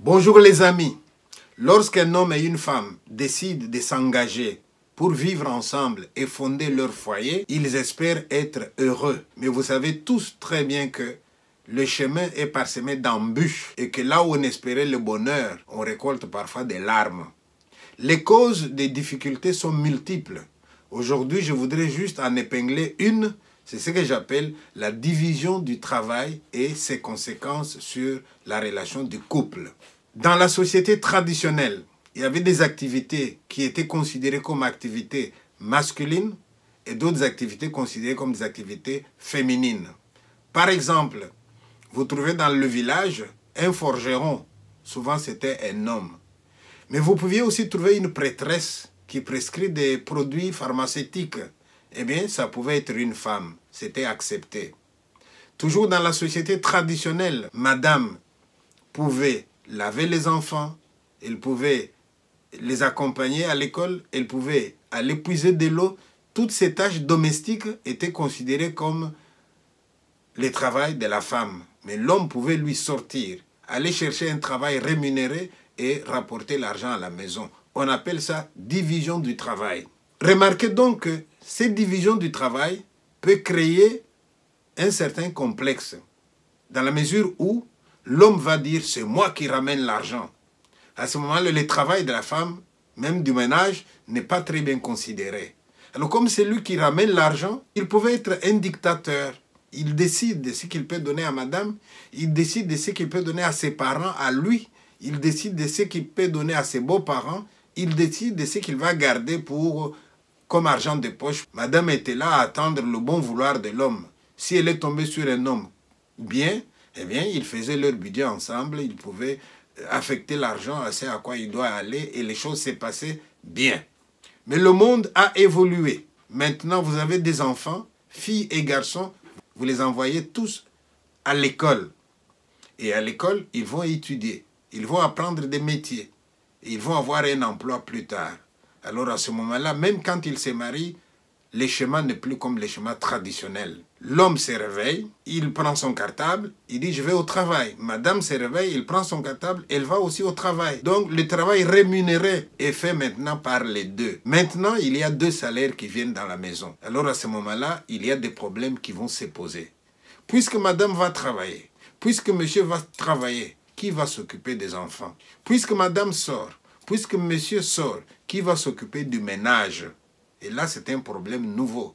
Bonjour les amis. Lorsqu'un homme et une femme décident de s'engager pour vivre ensemble et fonder leur foyer, ils espèrent être heureux. Mais vous savez tous très bien que le chemin est parsemé d'embûches et que là où on espérait le bonheur, on récolte parfois des larmes. Les causes des difficultés sont multiples. Aujourd'hui, je voudrais juste en épingler une. C'est ce que j'appelle la division du travail et ses conséquences sur la relation du couple. Dans la société traditionnelle, il y avait des activités qui étaient considérées comme activités masculines et d'autres activités considérées comme des activités féminines. Par exemple, vous trouvez dans le village un forgeron. Souvent, c'était un homme. Mais vous pouviez aussi trouver une prêtresse qui prescrit des produits pharmaceutiques. Eh bien, ça pouvait être une femme. C'était accepté. Toujours dans la société traditionnelle, madame pouvait laver les enfants, elle pouvait les accompagner à l'école, elle pouvait aller puiser de l'eau. Toutes ces tâches domestiques étaient considérées comme le travail de la femme. Mais l'homme pouvait lui sortir, aller chercher un travail rémunéré et rapporter l'argent à la maison. On appelle ça division du travail. Remarquez donc que cette division du travail peut créer un certain complexe, dans la mesure où l'homme va dire « c'est moi qui ramène l'argent ». À ce moment-là, le travail de la femme, même du ménage, n'est pas très bien considéré. Alors comme c'est lui qui ramène l'argent, il pouvait être un dictateur. Il décide de ce qu'il peut donner à madame, il décide de ce qu'il peut donner à ses parents, à lui, il décide de ce qu'il peut donner à ses beaux-parents, il décide de ce qu'il va garder pour, comme argent de poche. Madame était là à attendre le bon vouloir de l'homme. Si elle est tombée sur un homme bien, eh bien, ils faisaient leur budget ensemble, ils pouvaient affecter l'argent à ce à quoi il doit aller et les choses s'est passées bien. Mais le monde a évolué. Maintenant, vous avez des enfants, filles et garçons, vous les envoyez tous à l'école. Et à l'école, ils vont étudier. Ils vont apprendre des métiers. Et ils vont avoir un emploi plus tard. Alors à ce moment-là, même quand ils se marient, les schémas n'est plus comme les schémas traditionnels. L'homme se réveille, il prend son cartable, il dit « je vais au travail ». Madame se réveille, il prend son cartable, elle va aussi au travail. Donc le travail rémunéré est fait maintenant par les deux. Maintenant, il y a deux salaires qui viennent dans la maison. Alors à ce moment-là, il y a des problèmes qui vont se poser. Puisque madame va travailler, puisque monsieur va travailler, qui va s'occuper des enfants? Puisque madame sort, puisque monsieur sort, qui va s'occuper du ménage? Et là, c'est un problème nouveau.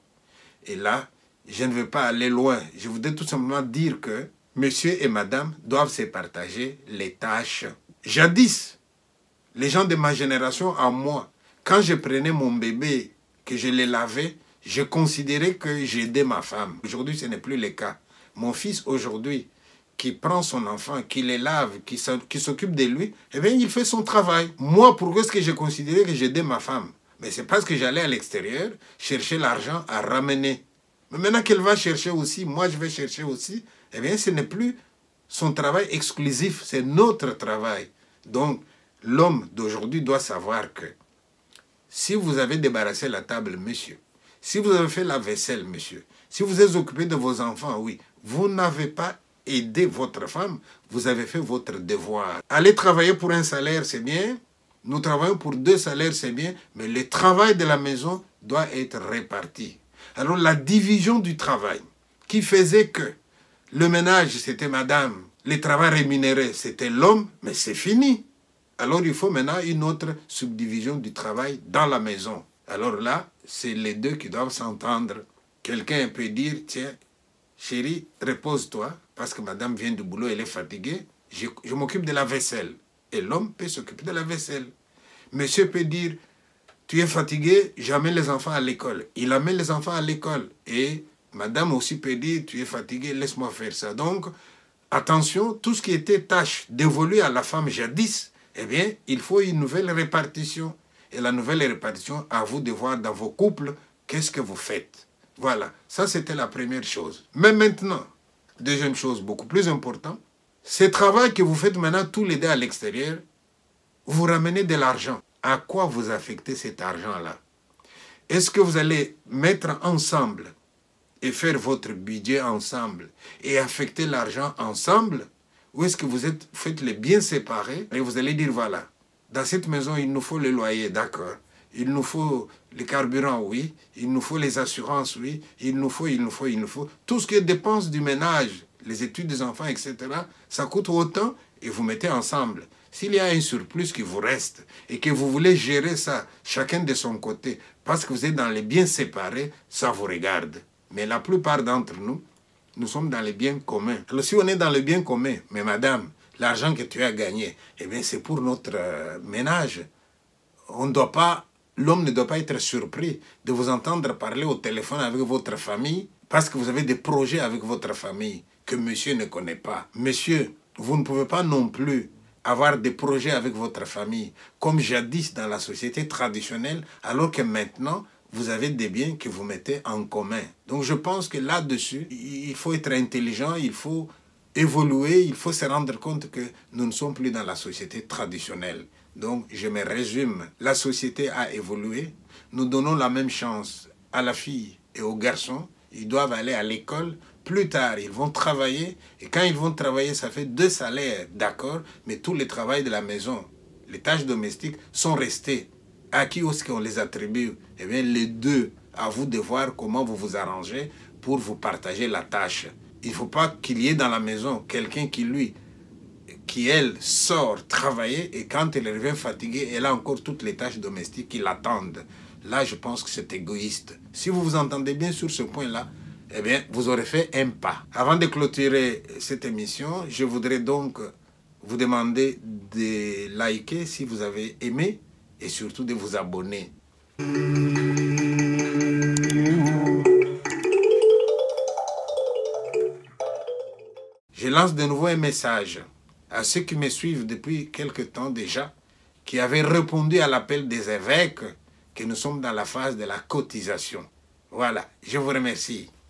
Et là, je ne veux pas aller loin. Je voudrais tout simplement dire que monsieur et madame doivent se partager les tâches. Jadis, les gens de ma génération, à moi, quand je prenais mon bébé, que je le lavais, je considérais que j'aidais ma femme. Aujourd'hui, ce n'est plus le cas. Mon fils, aujourd'hui, qui prend son enfant, qui le lave, qui s'occupe de lui, eh bien, il fait son travail. Moi, pourquoi est-ce que je considérais que j'aidais ma femme? Mais c'est parce que j'allais à l'extérieur chercher l'argent à ramener. Mais maintenant qu'elle va chercher aussi, moi je vais chercher aussi, eh bien ce n'est plus son travail exclusif, c'est notre travail. Donc l'homme d'aujourd'hui doit savoir que si vous avez débarrassé la table, monsieur, si vous avez fait la vaisselle, monsieur, si vous êtes occupé de vos enfants, oui, vous n'avez pas aidé votre femme, vous avez fait votre devoir. Aller travailler pour un salaire, c'est bien. Nous travaillons pour 2 salaires, c'est bien, mais le travail de la maison doit être réparti. Alors la division du travail, qui faisait que le ménage, c'était madame, le travail rémunéré, c'était l'homme, mais c'est fini. Alors il faut maintenant une autre subdivision du travail dans la maison. Alors là, c'est les deux qui doivent s'entendre. Quelqu'un peut dire, tiens, chérie, repose-toi, parce que madame vient du boulot, elle est fatiguée, je m'occupe de la vaisselle. Et l'homme peut s'occuper de la vaisselle. Monsieur peut dire, tu es fatigué, j'amène les enfants à l'école. Il amène les enfants à l'école. Et madame aussi peut dire, tu es fatigué, laisse-moi faire ça. Donc, attention, tout ce qui était tâche dévolue à la femme jadis, eh bien, il faut une nouvelle répartition. Et la nouvelle répartition, à vous de voir dans vos couples, qu'est-ce que vous faites. Voilà, ça c'était la première chose. Mais maintenant, deuxième chose beaucoup plus importante, ce travail que vous faites maintenant tous les deux à l'extérieur, vous ramenez de l'argent. À quoi vous affectez cet argent-là? Est-ce que vous allez mettre ensemble et faire votre budget ensemble et affecter l'argent ensemble? Ou est-ce que vous faites les biens séparés et vous allez dire, voilà, dans cette maison, il nous faut le loyer, d'accord. Il nous faut les carburants, oui. Il nous faut les assurances, oui. Il nous faut. Tout ce qui est dépenses du ménage, les études des enfants, etc., ça coûte autant et vous mettez ensemble. S'il y a un surplus qui vous reste et que vous voulez gérer ça, chacun de son côté, parce que vous êtes dans les biens séparés, ça vous regarde. Mais la plupart d'entre nous, nous sommes dans les biens communs. Alors si on est dans le bien commun, mais madame, l'argent que tu as gagné, eh bien c'est pour notre ménage. L'homme ne doit pas être surpris de vous entendre parler au téléphone avec votre famille parce que vous avez des projets avec votre famille que monsieur ne connaît pas. Monsieur, vous ne pouvez pas non plus avoir des projets avec votre famille comme jadis dans la société traditionnelle alors que maintenant, vous avez des biens que vous mettez en commun. Donc je pense que là-dessus, il faut être intelligent, il faut évoluer, il faut se rendre compte que nous ne sommes plus dans la société traditionnelle. Donc je me résume, la société a évolué, nous donnons la même chance à la fille et au garçon, ils doivent aller à l'école, plus tard ils vont travailler, et quand ils vont travailler ça fait 2 salaires, d'accord, mais tout le travail de la maison, les tâches domestiques sont restées. À qui est-ce qu'on les attribue? Eh bien, les deux, à vous de voir comment vous vous arrangez pour vous partager la tâche. Il ne faut pas qu'il y ait dans la maison quelqu'un qui elle, sort travailler et quand elle revient fatiguée, elle a encore toutes les tâches domestiques qui l'attendent. Là, je pense que c'est égoïste. Si vous vous entendez bien sur ce point-là, eh bien, vous aurez fait un pas. Avant de clôturer cette émission, je voudrais donc vous demander de liker si vous avez aimé, et surtout de vous abonner. Je lance de nouveau un message à ceux qui me suivent depuis quelque temps déjà, qui avaient répondu à l'appel des évêques que nous sommes dans la phase de la cotisation. Voilà, je vous remercie.